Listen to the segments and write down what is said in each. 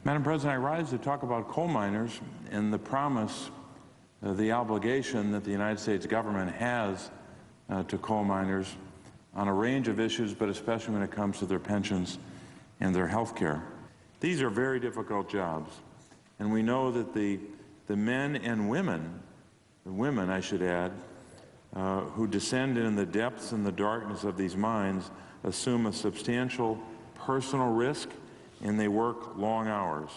Madam President, I rise to talk about coal miners and the promise, the obligation that the United States government has to coal miners on a range of issues, but especially when it comes to their pensions and their health care. These are very difficult jobs, and we know that the men and women, the women I should add, who descend in the depths and the darkness of these mines assume a substantial personal risk, and they work long hours.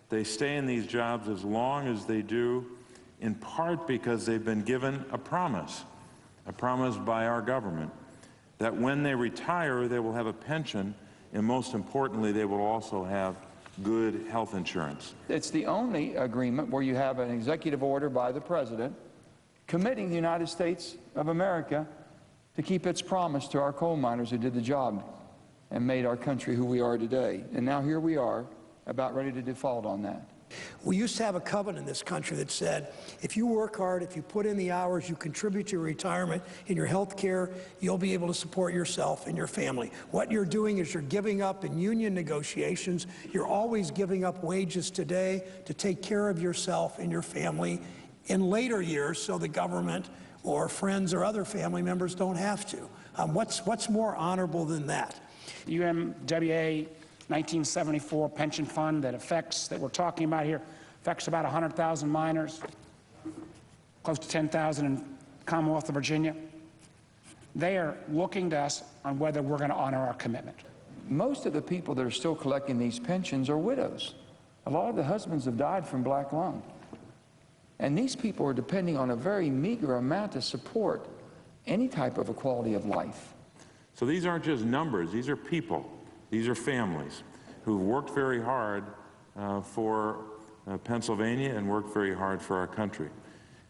They stay in these jobs as long as they do, in part because they've been given a promise by our government, that when they retire, they will have a pension, and most importantly, they will also have good health insurance. It's the only agreement where you have an executive order by the President committing the United States of America to keep its promise to our coal miners who did the job and made our country who we are today. And now here we are, about ready to default on that. We used to have a covenant in this country that said, if you work hard, if you put in the hours, you contribute to your retirement and your health care, you'll be able to support yourself and your family. What you're doing is you're giving up in union negotiations. You're always giving up wages today to take care of yourself and your family in later years so the government or friends or other family members don't have to. What's more honorable than that? UMWA 1974 pension fund that we're talking about here affects about 100,000 miners, close to 10,000 in Commonwealth of Virginia. They are looking to us on whether we're going to honor our commitment. Most of the people that are still collecting these pensions are widows. A lot of the husbands have died from black lung. And these people are depending on a very meager amount to support any type of a quality of life. So these aren't just numbers, these are people. These are families who've worked very hard for Pennsylvania and worked very hard for our country.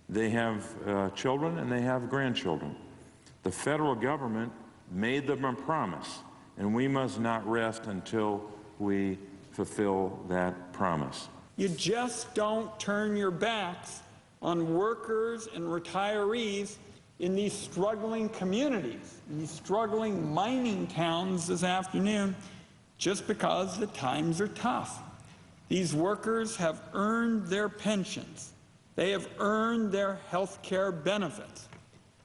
They have children and they have grandchildren. The federal government made them a promise, and we must not rest until we fulfill that promise. You just don't turn your backs on workers and retirees in these struggling communities, in these struggling mining towns this afternoon, just because the times are tough. These workers have earned their pensions. They have earned their health care benefits.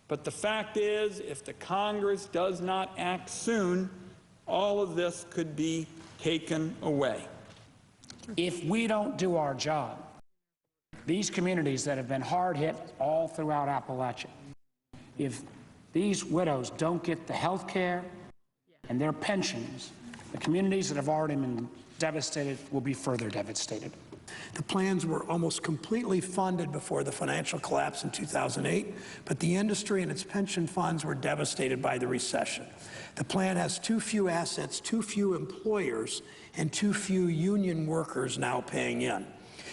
But the fact is, if the Congress does not act soon, all of this could be taken away. If we don't do our job, these communities that have been hard hit all throughout Appalachia, if these widows don't get the health care and their pensions, the communities that have already been devastated will be further devastated. The plans were almost completely funded before the financial collapse in 2008, but the industry and its pension funds were devastated by the recession. The plan has too few assets, too few employers, and too few union workers now paying in.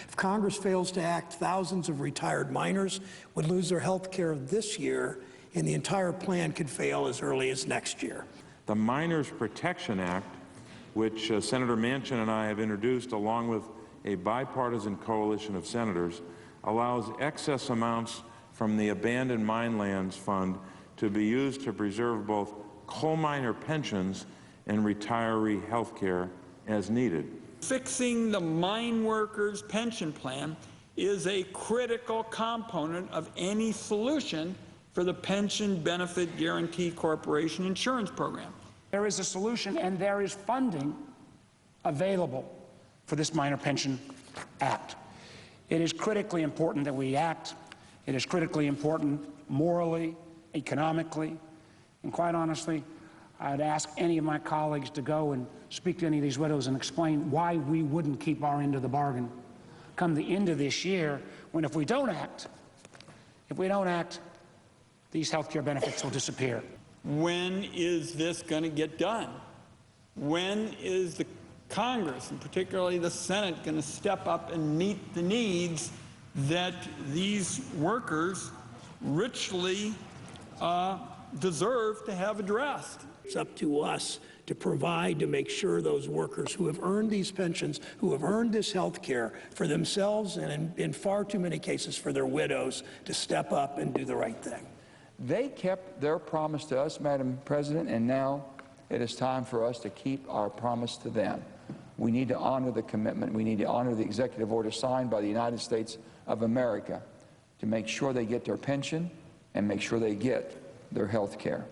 If Congress fails to act, thousands of retired miners would lose their health care this year, and the entire plan could fail as early as next year. The Miners Protection Act, which Senator Manchin and I have introduced along with a bipartisan coalition of senators, allows excess amounts from the Abandoned Mine Lands Fund to be used to preserve both coal miner pensions and retiree health care as needed. Fixing the mine workers' pension plan is a critical component of any solution for the Pension Benefit Guaranty Corporation insurance program. There is a solution and there is funding available for this Minor Pension Act. It is critically important that we act. It is critically important morally, economically, and quite honestly, I'd ask any of my colleagues to go and speak to any of these widows and explain why we wouldn't keep our end of the bargain come the end of this year, when if we don't act, these health care benefits will disappear. When is this going to get done? When is the Congress, and particularly the Senate, going to step up and meet the needs that these workers richly deserve to have addressed? It's up to us to provide, to make sure those workers who have earned these pensions, who have earned this health care for themselves and in far too many cases for their widows, to step up and do the right thing. They kept their promise to us, Madam President, and now it is time for us to keep our promise to them. We need to honor the commitment. We need to honor the executive order signed by the United States of America to make sure they get their pension and make sure they get their health care.